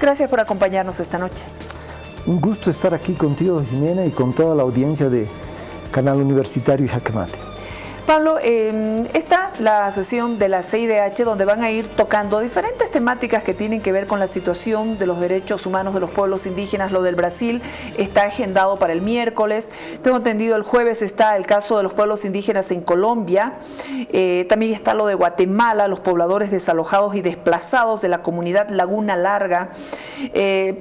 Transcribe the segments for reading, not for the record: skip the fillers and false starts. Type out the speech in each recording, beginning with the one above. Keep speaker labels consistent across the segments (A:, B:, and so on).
A: Gracias por acompañarnos esta noche.
B: Un gusto estar aquí contigo, Jimena, y con toda la audiencia de Canal Universitario y Jaque Mate.
A: Pablo, está la sesión de la CIDH donde van a ir tocando diferentes temáticas que tienen que ver con la situación de los derechos humanos de los pueblos indígenas. Lo del Brasil está agendado para el miércoles. Tengo entendido el jueves está el caso de los pueblos indígenas en Colombia. También está lo de Guatemala, los pobladores desalojados y desplazados de la comunidad Laguna Larga.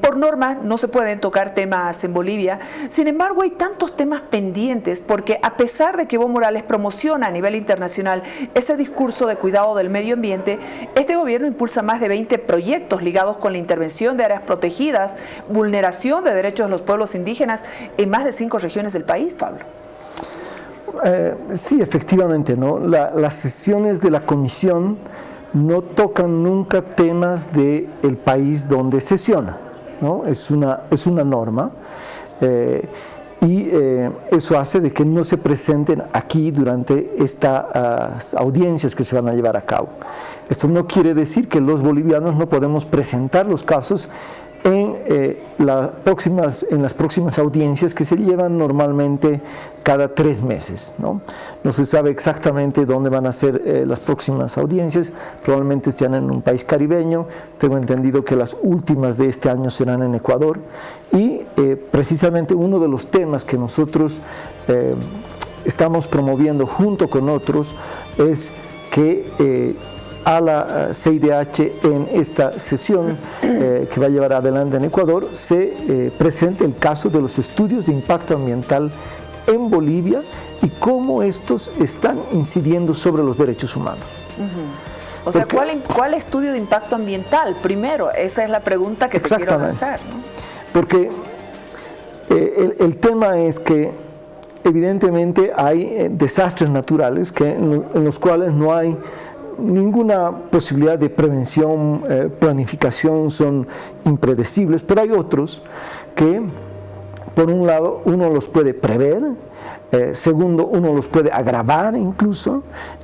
A: Por norma no se pueden tocar temas en Bolivia. Sin embargo, hay tantos temas pendientes porque a pesar de que Evo Morales promociona a nivel internacional ese discurso de cuidado del medio ambiente, este gobierno impulsa más de 20 proyectos ligados con la intervención de áreas protegidas, vulneración de derechos de los pueblos indígenas en más de 5 regiones del país, Pablo.
B: Sí, efectivamente, ¿no? Las sesiones de la comisión no tocan nunca temas del país donde sesiona, ¿no? Es una norma. Y eso hace de que no se presenten aquí durante estas audiencias que se van a llevar a cabo. Esto no quiere decir que los bolivianos no podemos presentar los casos en las próximas audiencias que se llevan normalmente cada 3 meses, ¿no? No se sabe exactamente dónde van a ser las próximas audiencias, probablemente sean en un país caribeño. Tengo entendido que las últimas de este año serán en Ecuador y precisamente uno de los temas que nosotros estamos promoviendo junto con otros es que a la CIDH en esta sesión que va a llevar adelante en Ecuador se presente el caso de los estudios de impacto ambiental en Bolivia y cómo estos están incidiendo sobre los derechos humanos.
A: O sea, ¿cuál estudio de impacto ambiental? Primero, esa es la pregunta que te quiero lanzar, ¿no?
B: Porque el tema es que evidentemente hay desastres naturales en los cuales no hay ninguna posibilidad de prevención, planificación, son impredecibles, pero hay otros que, por un lado, uno los puede prever, segundo, uno los puede agravar incluso,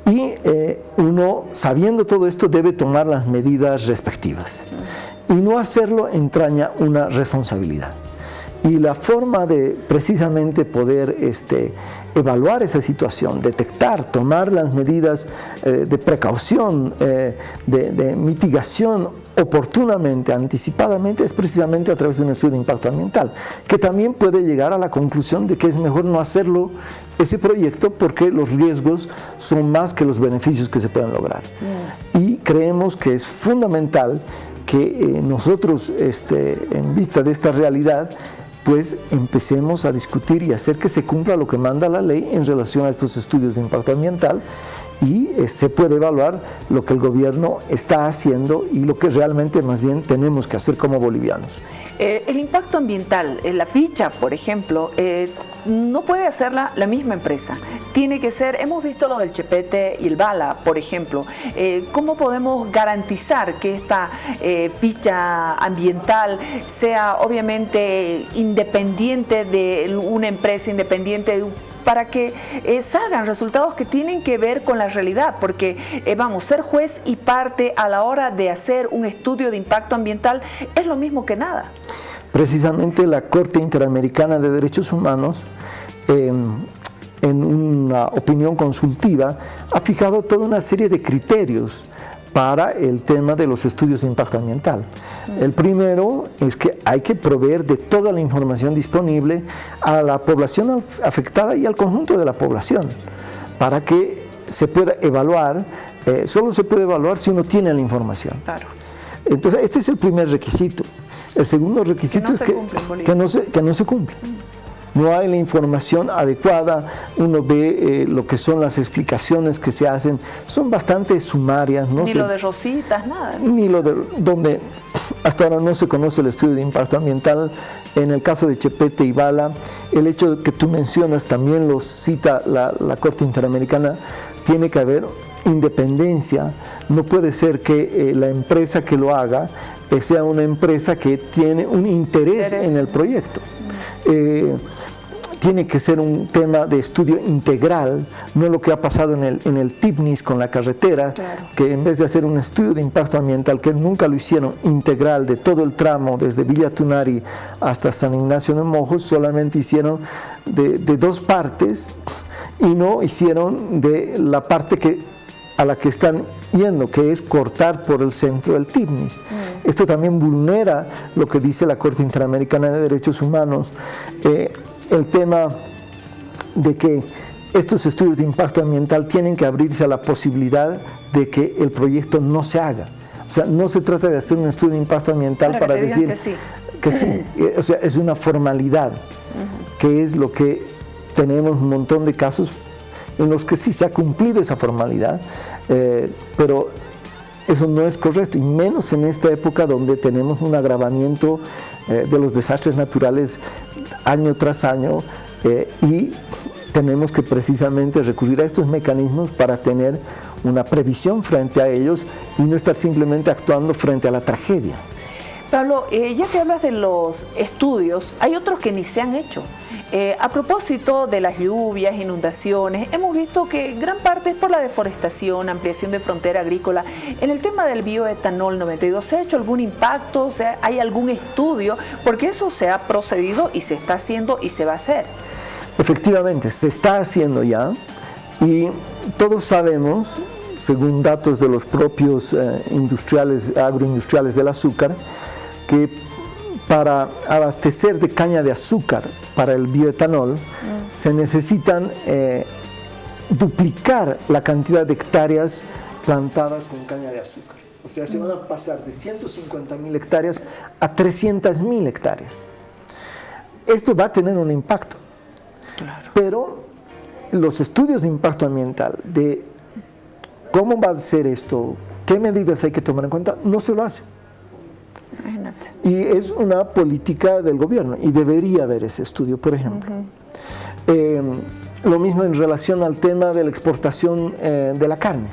B: y uno, sabiendo todo esto, debe tomar las medidas respectivas. Y no hacerlo entraña una responsabilidad. Y la forma de precisamente poder evaluar esa situación, detectar, tomar las medidas de precaución, de mitigación oportunamente, anticipadamente, es precisamente a través de un estudio de impacto ambiental, que también puede llegar a la conclusión de que es mejor no hacerlo ese proyecto porque los riesgos son más que los beneficios que se pueden lograr. Y creemos que es fundamental que nosotros, en vista de esta realidad, pues empecemos a discutir y hacer que se cumpla lo que manda la ley en relación a estos estudios de impacto ambiental y se puede evaluar lo que el gobierno está haciendo y lo que realmente más bien tenemos que hacer como bolivianos.
A: El impacto ambiental, la ficha, por ejemplo, no puede hacerla la misma empresa. Tiene que ser, hemos visto lo del Chepete y el Bala, por ejemplo. ¿Cómo podemos garantizar que esta ficha ambiental sea obviamente independiente de una empresa, independiente de para que salgan resultados que tienen que ver con la realidad? Porque vamos, ser juez y parte a la hora de hacer un estudio de impacto ambiental es lo mismo que nada.
B: Precisamente la Corte Interamericana de Derechos Humanos, en una opinión consultiva, ha fijado toda una serie de criterios para el tema de los estudios de impacto ambiental. El primero es que hay que proveer de toda la información disponible a la población afectada y al conjunto de la población, para que se pueda evaluar. Solo se puede evaluar si uno tiene la información.
A: Claro.
B: Entonces, este es el primer requisito. El segundo requisito es que no se cumple. No hay la información adecuada, uno ve lo que son las explicaciones que se hacen, son bastante sumarias.
A: Ni lo de Rositas, nada.
B: Ni lo de donde hasta ahora no se conoce el estudio de impacto ambiental. En el caso de Chepete y Bala, el hecho que tú mencionas también lo cita la Corte Interamericana, tiene que haber independencia. No puede ser que la empresa que lo haga sea una empresa que tiene un interés en el proyecto. tiene que ser un tema de estudio integral, no lo que ha pasado en el TIPNIS con la carretera,
A: claro,
B: que en vez de hacer un estudio de impacto ambiental, que nunca lo hicieron integral de todo el tramo, desde Villa Tunari hasta San Ignacio de Mojos, solamente hicieron de 2 partes y no hicieron de la parte a la que están yendo, que es cortar por el centro del TIPNIS. Esto también vulnera lo que dice la Corte Interamericana de Derechos Humanos, el tema de que estos estudios de impacto ambiental tienen que abrirse a la posibilidad de que el proyecto no se haga. O sea, no se trata de hacer un estudio de impacto ambiental para decir que sí. O sea, es una formalidad, que es lo que tenemos un montón de casos en los que sí se ha cumplido esa formalidad, pero eso no es correcto, y menos en esta época donde tenemos un agravamiento de los desastres naturales año tras año, y tenemos que precisamente recurrir a estos mecanismos para tener una previsión frente a ellos y no estar simplemente actuando frente a la tragedia.
A: Pablo, ya que hablas de los estudios, hay otros que ni se han hecho. A propósito de las lluvias, inundaciones, hemos visto que gran parte es por la deforestación, ampliación de frontera agrícola. En el tema del bioetanol 92, ¿se ha hecho algún impacto? O sea, ¿hay algún estudio? Porque eso se ha procedido y se está haciendo y se va a hacer.
B: Efectivamente, se está haciendo ya, y todos sabemos, según datos de los propios agroindustriales del azúcar, que para abastecer de caña de azúcar para el bioetanol se necesitan duplicar la cantidad de hectáreas plantadas con caña de azúcar. O sea, se van a pasar de 150.000 hectáreas a 300.000 hectáreas. Esto va a tener un impacto.
A: Claro.
B: Pero los estudios de impacto ambiental, de cómo va a ser esto, qué medidas hay que tomar en cuenta, no se lo hace.
A: Imagínate.
B: Y es una política del gobierno, y debería haber ese estudio, por ejemplo. Lo mismo en relación al tema de la exportación de la carne.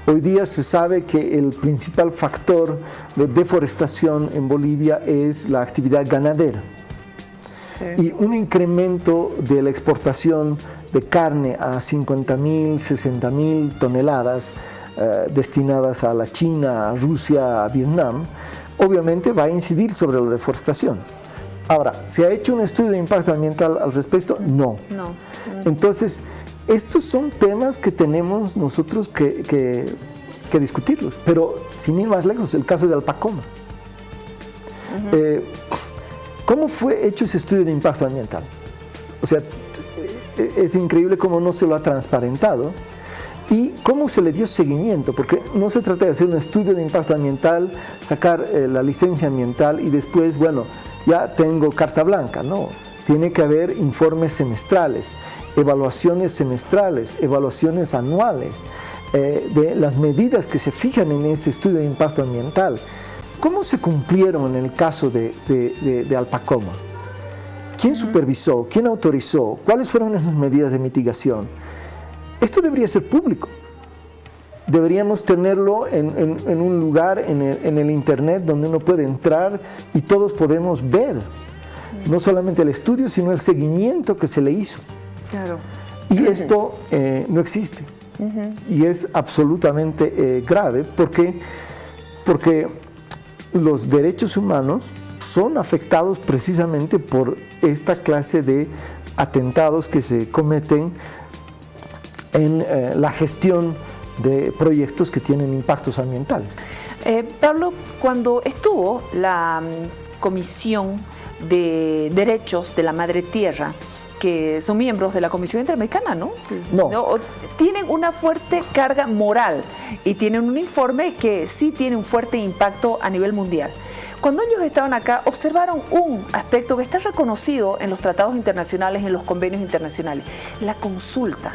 B: Hoy día se sabe que el principal factor de deforestación en Bolivia es la actividad ganadera. Y un incremento de la exportación de carne a 50.000, 60.000 toneladas destinadas a la China, a Rusia, a Vietnam, obviamente va a incidir sobre la deforestación. Ahora, ¿se ha hecho un estudio de impacto ambiental al respecto? No. Entonces, estos son temas que tenemos nosotros que discutirlos, pero sin ir más lejos, el caso de Alpacoma. ¿Cómo fue hecho ese estudio de impacto ambiental? O sea, es increíble cómo no se lo ha transparentado y cómo se le dio seguimiento, porque no se trata de hacer un estudio de impacto ambiental, sacar la licencia ambiental y después, bueno, ya tengo carta blanca. No, tiene que haber informes semestrales, evaluaciones semestrales, evaluaciones anuales de las medidas que se fijan en ese estudio de impacto ambiental. ¿Cómo se cumplieron en el caso de Alpacoma? ¿Quién supervisó? ¿Quién autorizó? ¿Cuáles fueron esas medidas de mitigación? Esto debería ser público. Deberíamos tenerlo en un lugar, en el internet, donde uno puede entrar y todos podemos ver, no solamente el estudio, sino el seguimiento que se le hizo.
A: Claro.
B: Y esto no existe. Y es absolutamente grave porque los derechos humanos son afectados precisamente por esta clase de atentados que se cometen en la gestión de proyectos que tienen impactos ambientales.
A: Pablo, cuando estuvo la Comisión de Derechos de la Madre Tierra, que son miembros de la Comisión Interamericana, ¿no?
B: No.
A: Tienen una fuerte carga moral y tienen un informe que sí tiene un fuerte impacto a nivel mundial. Cuando ellos estaban acá, observaron un aspecto que está reconocido en los tratados internacionales, en los convenios internacionales: la consulta.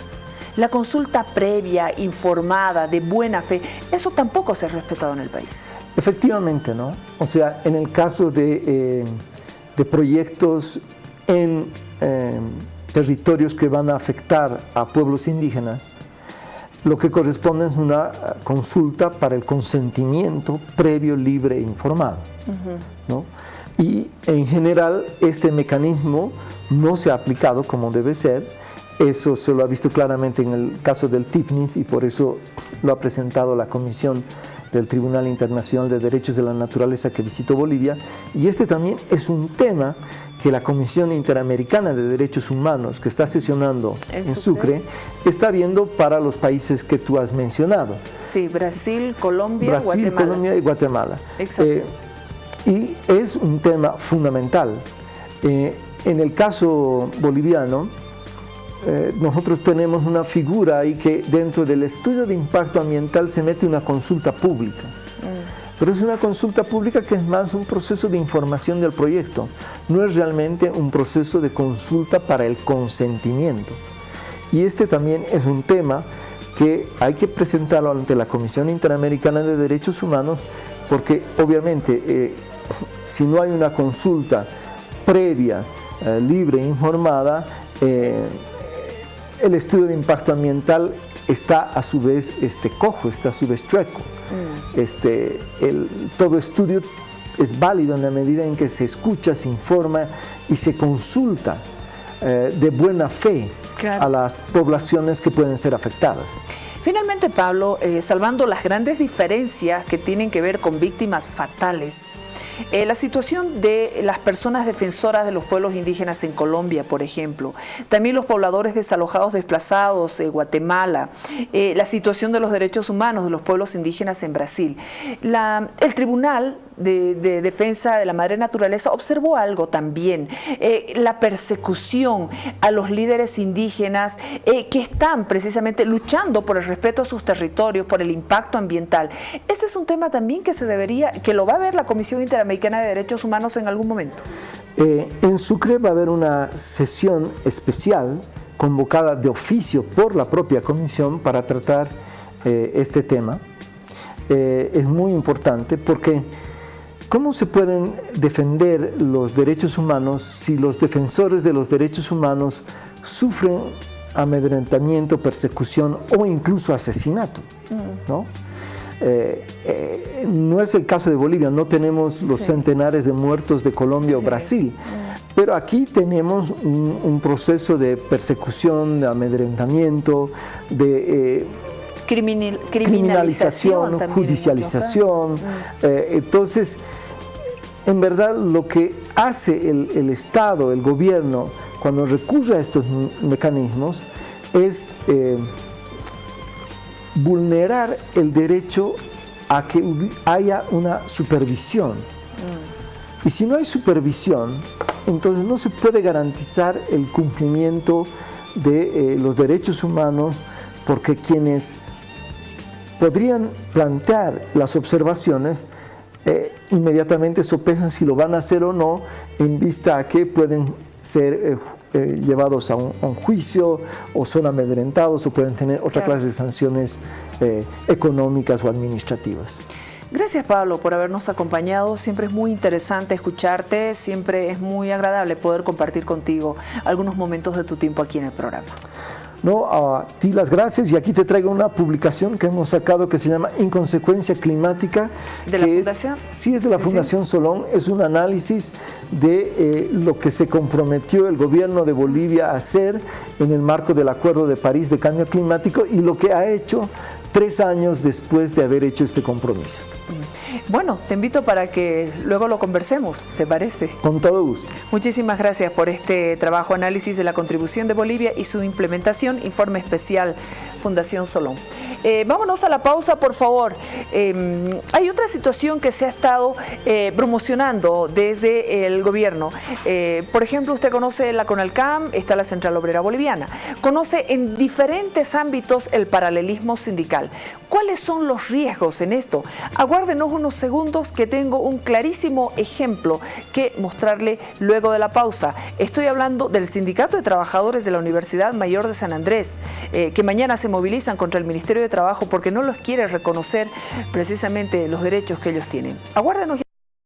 A: La consulta previa, informada, de buena fe, eso tampoco se ha respetado en el país.
B: Efectivamente, ¿no? O sea, en el caso de proyectos en territorios que van a afectar a pueblos indígenas, lo que corresponde es una consulta para el consentimiento previo, libre e informado, ¿no? y en general este mecanismo no se ha aplicado como debe ser. Eso se lo ha visto claramente en el caso del TIPNIS y por eso lo ha presentado la Comisión del Tribunal Internacional de Derechos de la Naturaleza que visitó Bolivia, y este también es un tema que la Comisión Interamericana de Derechos Humanos, que está sesionando en Sucre, está viendo para los países que tú has mencionado.
A: Sí, Brasil, Colombia,
B: Brasil,
A: Guatemala.
B: Colombia y Guatemala.
A: Exacto.
B: Y es un tema fundamental. En el caso boliviano, nosotros tenemos una figura ahí que dentro del estudio de impacto ambiental se mete una consulta pública. Pero es una consulta pública que es más un proceso de información del proyecto, no es realmente un proceso de consulta para el consentimiento. Y este también es un tema que hay que presentarlo ante la Comisión Interamericana de Derechos Humanos, porque obviamente si no hay una consulta previa, libre e informada, el estudio de impacto ambiental está a su vez cojo, está a su vez chueco. Todo estudio es válido en la medida en que se escucha, se informa y se consulta de buena fe a las poblaciones que pueden ser afectadas.
A: Finalmente, Pablo, salvando las grandes diferencias que tienen que ver con víctimas fatales, la situación de las personas defensoras de los pueblos indígenas en Colombia, por ejemplo, también los pobladores desalojados desplazados de Guatemala, la situación de los derechos humanos de los pueblos indígenas en Brasil. El Tribunal de Defensa de la Madre Naturaleza observó algo también, la persecución a los líderes indígenas que están precisamente luchando por el respeto a sus territorios, por el impacto ambiental. Ese es un tema también que lo va a ver la Comisión Interamericana de Derechos Humanos en algún momento.
B: En Sucre va a haber una sesión especial convocada de oficio por la propia comisión para tratar este tema. Es muy importante porque ¿cómo se pueden defender los derechos humanos si los defensores de los derechos humanos sufren amedrentamiento, persecución o incluso asesinato? ¿No? No es el caso de Bolivia, no tenemos los centenares de muertos de Colombia o Brasil, pero aquí tenemos un proceso de persecución, de amedrentamiento, de criminalización, judicialización. Entonces, en verdad lo que hace el Estado, el gobierno, cuando recurre a estos mecanismos es vulnerar el derecho a que haya una supervisión. Y si no hay supervisión, entonces no se puede garantizar el cumplimiento de los derechos humanos, porque quienes podrían plantear las observaciones inmediatamente sopesan si lo van a hacer o no, en vista a que pueden ser llevados a un juicio o son amedrentados o pueden tener otra clase de sanciones económicas o administrativas.
A: Gracias, Pablo, por habernos acompañado. Siempre es muy interesante escucharte, siempre es muy agradable poder compartir contigo algunos momentos de tu tiempo aquí en el programa.
B: No, a ti las gracias, y aquí te traigo una publicación que hemos sacado que se llama Inconsecuencia Climática.
A: ¿De la Fundación?
B: Sí, es de la Fundación Solón. Es un análisis de lo que se comprometió el gobierno de Bolivia a hacer en el marco del Acuerdo de París de Cambio Climático y lo que ha hecho 3 años después de haber hecho este compromiso.
A: Bueno, te invito para que luego lo conversemos, ¿te parece?
B: Con todo gusto.
A: Muchísimas gracias por este trabajo, análisis de la contribución de Bolivia y su implementación, informe especial Fundación Solón. Vámonos a la pausa, por favor. Hay otra situación que se ha estado promocionando desde el gobierno. Por ejemplo, usted conoce la CONALCAM, está la Central Obrera Boliviana. Conoce en diferentes ámbitos el paralelismo sindical. ¿Cuáles son los riesgos en esto? Aguárdenos unos segundos que tengo un clarísimo ejemplo que mostrarle luego de la pausa. Estoy hablando del Sindicato de Trabajadores de la Universidad Mayor de San Andrés, que mañana se movilizan contra el Ministerio de Trabajo porque no los quiere reconocer precisamente los derechos que ellos tienen. Aguárdenos.